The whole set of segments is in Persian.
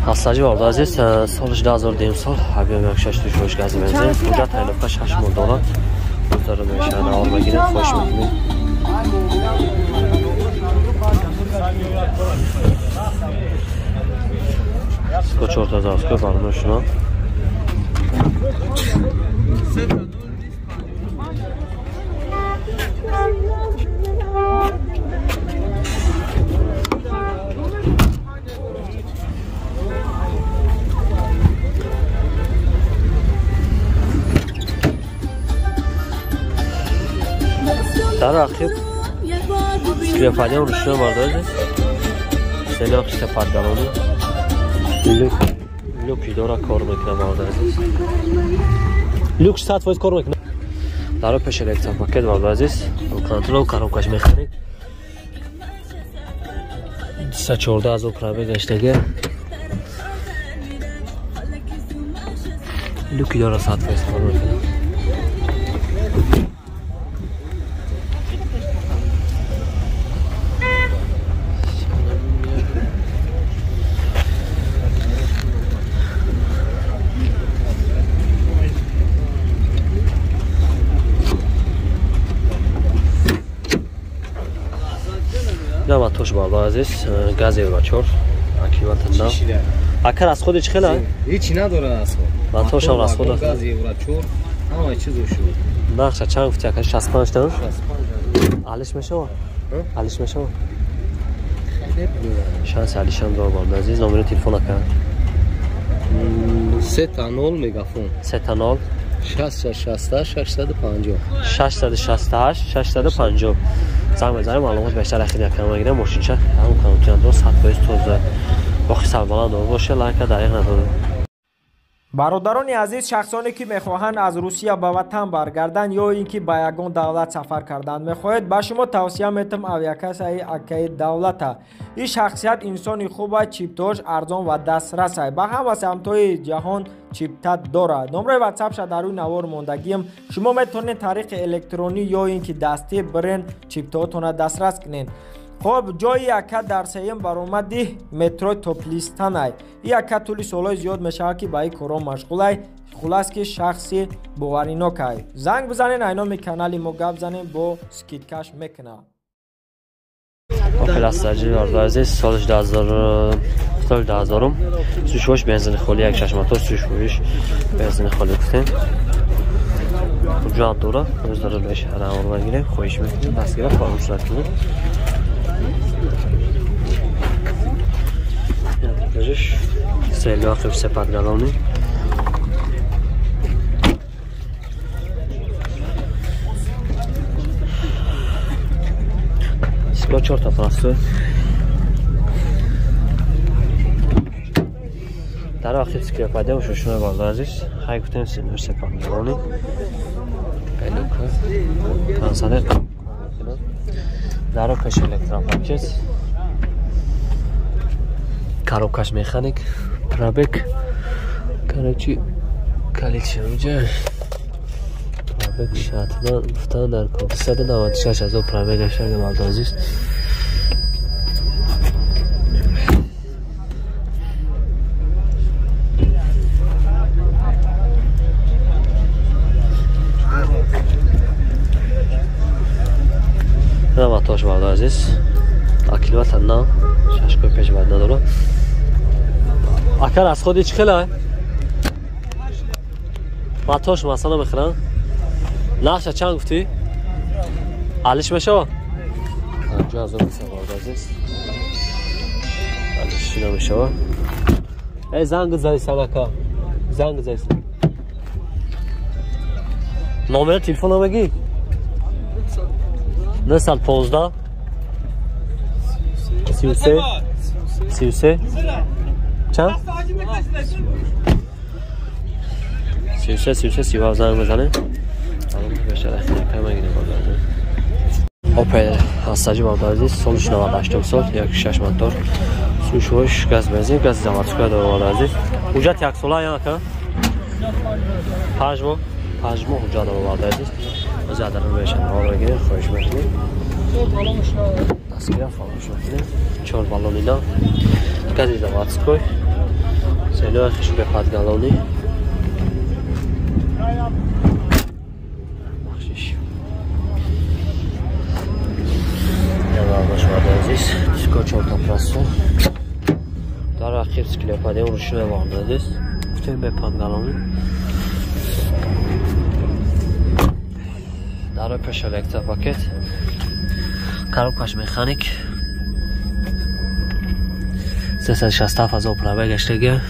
Hastacı vardı aziz. Solش 2000 سال объем 6 گاز بنزین. اونجا تایلوفا 6 ملyon dolar. Buzları meşhane alma gidip hoş mutlu. Skoç orta zaskı var şuna. در آخر سکریپاده اون روشنه vardı. Seni akışta padgalonu. Luk dora kor makine vardı. Luk saat voice kor makine. Daro peş elektrik paket vardı aziz. Kontrol karokaş mekanik. Saç orada az okrabe geçtege. Luk dora saat voice kor makine. نه توش بالا عزیز گاز ایورچور اکیواتندا اکر از خودش خیلی هیچی نداره از خود من توش هم از خود گاز ایورچور همه چیزو شد نقشه چند گفتی اکر 65 تا علیش میشه علیش میشه شانس علیش هم دار بالا عزیز نمره تلفن اکر 3 تا 0 مگافون 3 تا 0 668 650 668 650 زنگ بزنیم معلومات بیشتر اخیری کنم بگیرم ماشینچه همون کانال درست حد باید توزه با خیصر بالا دار باشه لایک دقیق نداره. برادران عزیز شخصانی که میخواهند از روسیه به وطن برگردند یا اینکه به یگان دولت سفر کردند میخواهید به شما توصیه میتم اویاکس اکی دولت این شخصیت انسانی خوب چیپتاش ارزان و دسترس است به همه سمت‌های جهان چیپتت دارد. نمره واتساپ در روی نوار ماندگیم شما میتونید طریق الکترونی یا اینکه دستی برین چیپتاتون دسترس کنین. خب جای یکا در سیم برآمدی مترو توپلیستان ای یکا طول سالای زیاد میشه که با این کارا مشغول ای خلاص که شخصی باوریناک ای زنگ بزنین اینا می کانال ما گپ زنین با سکیتکش میکنه. پلاستاجی وارد عزیز سالش 2000 سوشوش بنزین خالی یک شش موتور سوشوش بنزین خالی گفتن جان دورا روزدار بهش هر بگیره خویش میکنیم بس گرفت فراموشات کنیم بجش سیلی آخر سپت گلانی سکا 4 تا پاسه در آخر سکریپاده و شوشونه بالده عزیز خیلی گفتیم سیلی سپت گلانی بلوکه تانسانه در آخرش الکترون پاکت کاروکاش مکانیک پرابک کارچی کالیچ میشه پرابک شاتنا افتاد در کد 196 از پرابک شده مالدازیست نه توش بالا عزیز اکیلوات نه شش کوی پیش بعد نداره اکر از خودی چی خیلی ماتوش مثلا بخرن نقشه چند گفتی؟ علیش میشه؟ 50,000 میشه وارد عزیز علیش چی نمیشه ای زنگ زدی سمکا زنگ زدی نمره تلفن رو بگی 915 33 چند؟ 33 زنگ بزنه بشه رخیده کم اگه نگاه اوپل هستاجی باید عزیز سالش 98 سال یک 6 موتور سوشوش گاز بنزین گاز زماتسکای داره باید عزیز حجت یک ساله یا که حجمو حجت داره باید عزیز زیاده رو بهشن ها بگیره خواهش میکنیم دستگیره فراموش میکنیم 4 بالون اینا گازی زماتسکای سیلو خیش به پادگالونی بخشش باش عزیز دیسکو 4 تا پلاستو در رقیب سکلیپاده اون روشونه واقع عزیز گفتیم به پادگالونی در پش الکترا پاکت کاروکاش مکانیک 367 از اوپرا بگشتگی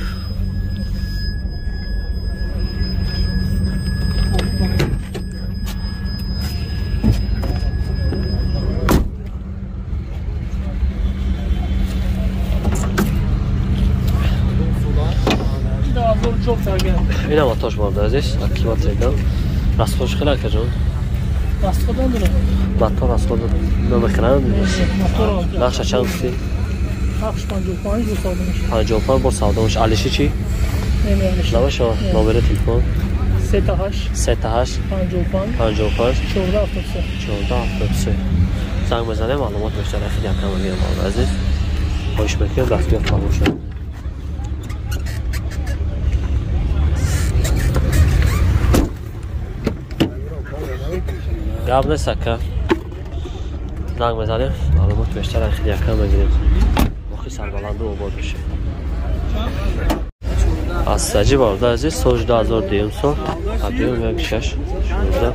این هم آتاش بارده عزیز اکیمات تیگم رستخوش خیلی که جان رستخودم داره مطور رستخود نمیخیرم نقشه چند گفتی؟ نقش 55 رو ساده میشه 55 بار ساده میشه علیشی چی؟ نمیشه نباشه نامبر تلفن 38 38 55 55 1473 1473 زنگ بزنه معلومات بیشتر خیلی کم میگیرم عزیز خوش بکنم دستگاه خاموش شد گاب نیست که زنگ بزنیم معلومات بیشتر خیلی کم میگیریم مخی سربلند و عباد بشه از سجی بارده عزیز سوش 2000 دیم سال قدیم یک شش شورده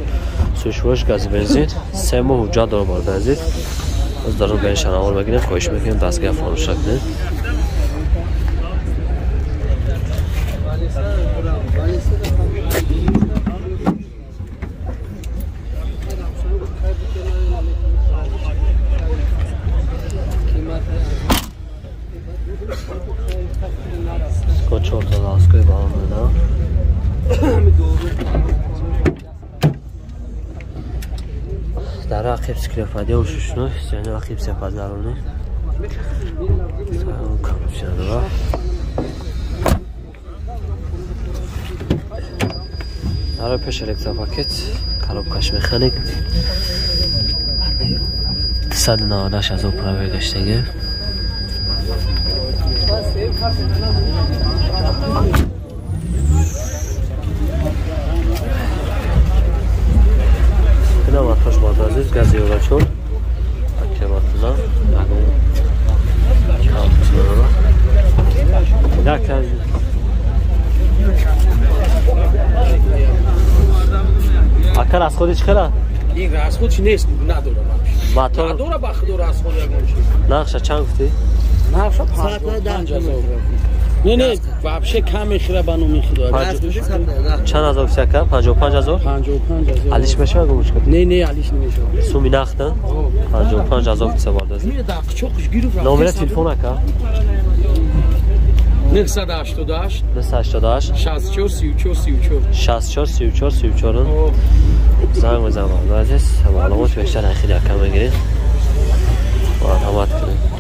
سوشوش گاز بنزین 3 ماه حجت داره بارده عزیز از دارم به این شنوار بگیریم خواهش میکنیم دستگاه فروش کنیم چهار تا لاستیک با هم بدم در رقیب سکلیپادی و ششنو یعنی رقیب سپازدارونه سایون کامپیوتر داره در پیش الکترا پاکت کاروکاش مکانیک 198 از اوپرا بگشتگی کنم آتاش بارد عزیز گازی اولا چون اکیماتنا نکن اکر از خودی چخیره؟ این از خود چی نیست نداره ماتور نداره بخدور از خود نقشه چند گفتی؟ نقشه 50,000 نه вообще کم میخره بانو میخره چند هزار کسی کم 55,000 55,000 علیش میشه اگه مشکل نه علیش نمیشه سومی نخته 55,000 کسی بارده است نمره تلفن اکا 988 988 64 34 34 64 34 34 زنگ بزن عزیز معلومات بیشتر خیلی کم میگیرید مرحمت کنید